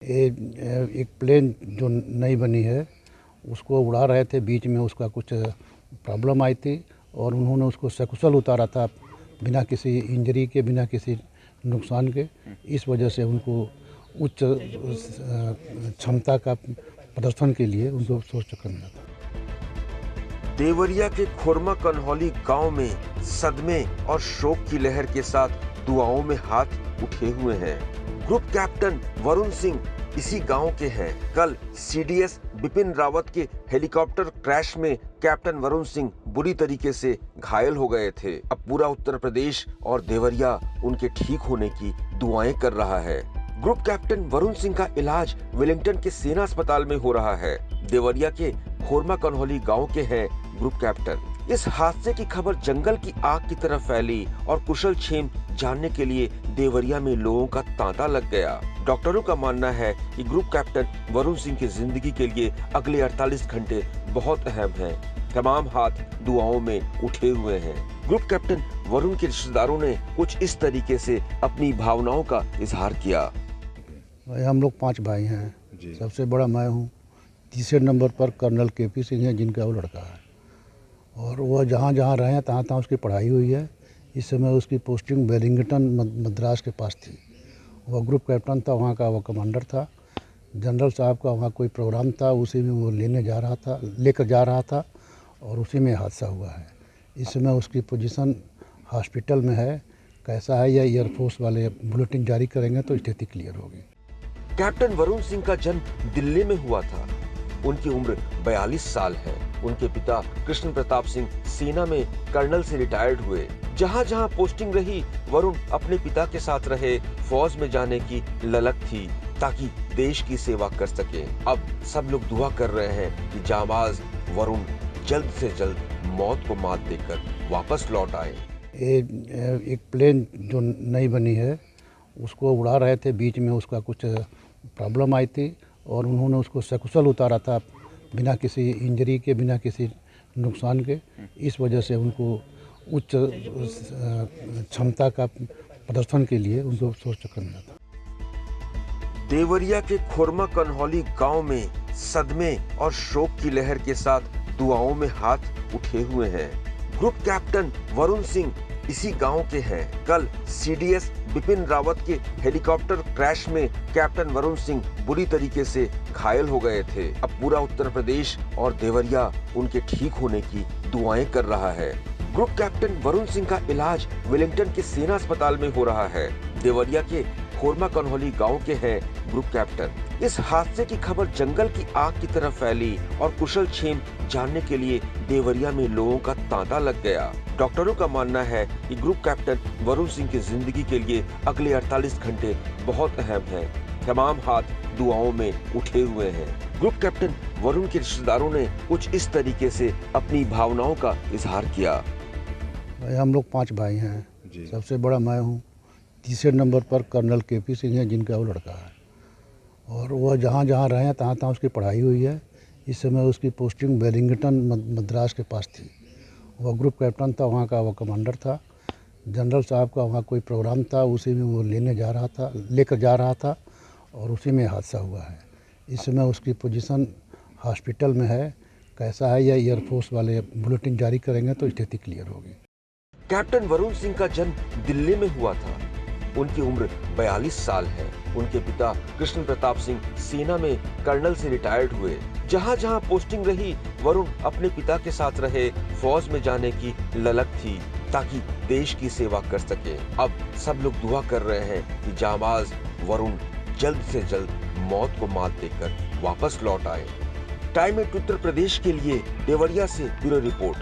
एक प्लेन जो नई बनी है उसको उड़ा रहे थे, बीच में उसका कुछ प्रॉब्लम आई थी और उन्होंने उसको सकुशल उतारा था बिना किसी इंजरी के, बिना किसी नुकसान के। इस वजह से उनको उच्च क्षमता का प्रदर्शन के लिए उनको शौर्य चक्र मिला था। देवरिया के खोरमा कन्हौली गांव में सदमे और शोक की लहर के साथ दुआओं में हाथ उठे हुए हैं। ग्रुप कैप्टन वरुण सिंह इसी गांव के हैं। कल सीडीएस बिपिन रावत के हेलीकॉप्टर क्रैश में कैप्टन वरुण सिंह बुरी तरीके से घायल हो गए थे। अब पूरा उत्तर प्रदेश और देवरिया उनके ठीक होने की दुआएं कर रहा है। ग्रुप कैप्टन वरुण सिंह का इलाज वेलिंगटन के सेना अस्पताल में हो रहा है। देवरिया के खोरमा कन्हौली गांव के हैं ग्रुप कैप्टन। इस हादसे की खबर जंगल की आग की तरह फैली और कुशल क्षेम जानने के लिए देवरिया में लोगों का तांता लग गया। डॉक्टरों का मानना है कि ग्रुप कैप्टन वरुण सिंह की जिंदगी के लिए अगले 48 घंटे बहुत अहम हैं। तमाम हाथ दुआओं में उठे हुए हैं। ग्रुप कैप्टन वरुण के रिश्तेदारों ने कुछ इस तरीके से अपनी भावनाओं का इजहार किया। हम लोग 5 भाई हैं। सबसे बड़ा मैं हूँ। तीसरे नंबर पर कर्नल केपी सिंह है, जिनका वो लड़का है, और वह जहाँ जहाँ रहे हैं तहाँ तहाँ उसकी पढ़ाई हुई है। इस समय उसकी पोस्टिंग वेलिंगटन मद्रास के पास थी। वह ग्रुप कैप्टन था, वहाँ का वह कमांडर था। जनरल साहब का वहाँ कोई प्रोग्राम था, उसी में वो लेकर जा रहा था और उसी में हादसा हुआ है। इस समय उसकी पोजीशन हॉस्पिटल में है। कैसा है यह एयरफोर्स वाले बुलेटिन जारी करेंगे तो स्थिति क्लियर होगी। कैप्टन वरुण सिंह का जन्म दिल्ली में हुआ था। उनकी उम्र 42 साल है। उनके पिता कृष्ण प्रताप सिंह सेना में कर्नल से रिटायर्ड हुए। जहाँ जहाँ पोस्टिंग रही, वरुण अपने पिता के साथ रहे। फौज में जाने की ललक थी ताकि देश की सेवा कर सके। अब सब लोग दुआ कर रहे हैं कि जांबाज वरुण जल्द से जल्द मौत को मात देकर वापस लौट आए। एक प्लेन जो नई बनी है उसको उड़ा रहे थे, बीच में उसका कुछ प्रॉब्लम आई थी और उन्होंने उसको सकुशल उतारा था बिना किसी इंजरी के, बिना किसी नुकसान के। इस वजह से उनको उच्च क्षमता का प्रदर्शन के लिए उनको शौर्य चक्र मिला था। देवरिया के खोरमा कन्हौली गांव में सदमे और शोक की लहर के साथ दुआओं में हाथ उठे हुए हैं। ग्रुप कैप्टन वरुण सिंह इसी गांव के हैं। कल सीडीएस बिपिन रावत के हेलीकॉप्टर क्रैश में कैप्टन वरुण सिंह बुरी तरीके से घायल हो गए थे। अब पूरा उत्तर प्रदेश और देवरिया उनके ठीक होने की दुआएं कर रहा है। ग्रुप कैप्टन वरुण सिंह का इलाज वेलिंगटन के सेना अस्पताल में हो रहा है। देवरिया के खोरमा कन्हौली गांव के हैं ग्रुप कैप्टन। इस हादसे की खबर जंगल की आग की तरह फैली और कुशल क्षेम जानने के लिए देवरिया में लोगों का तांता लग गया। डॉक्टरों का मानना है कि ग्रुप कैप्टन वरुण सिंह की जिंदगी के लिए अगले 48 घंटे बहुत अहम हैं। तमाम हाथ दुआओं में उठे हुए हैं। ग्रुप कैप्टन वरुण के रिश्तेदारों ने कुछ इस तरीके से अपनी भावनाओं का इजहार किया। हम लोग 5 भाई हैं। सबसे बड़ा मैं हूँ। तीसरे नंबर पर कर्नल केपी सिंह है, जिनका वो लड़का है, और वह जहाँ जहाँ रहे हैं तहाँ तहाँ उसकी पढ़ाई हुई है। इस समय उसकी पोस्टिंग वेलिंगटन मद्रास के पास थी। वह ग्रुप कैप्टन था, वहाँ का वह कमांडर था। जनरल साहब का वहाँ कोई प्रोग्राम था, उसी में वो लेकर जा रहा था और उसी में हादसा हुआ है। इस समय उसकी पोजीशन हॉस्पिटल में है। कैसा है यह एयरफोर्स वाले बुलेटिन जारी करेंगे तो स्थिति क्लियर होगी। कैप्टन वरुण सिंह का जन्म दिल्ली में हुआ था। उनकी उम्र 42 साल है। उनके पिता कृष्ण प्रताप सिंह सेना में कर्नल से रिटायर्ड हुए। जहाँ जहाँ पोस्टिंग रही, वरुण अपने पिता के साथ रहे। फौज में जाने की ललक थी ताकि देश की सेवा कर सके। अब सब लोग दुआ कर रहे हैं कि जांबाज वरुण जल्द से जल्द मौत को मात देकर वापस लौट आए। टाइम 8 उत्तर प्रदेश के लिए देवरिया से ब्यूरो रिपोर्ट।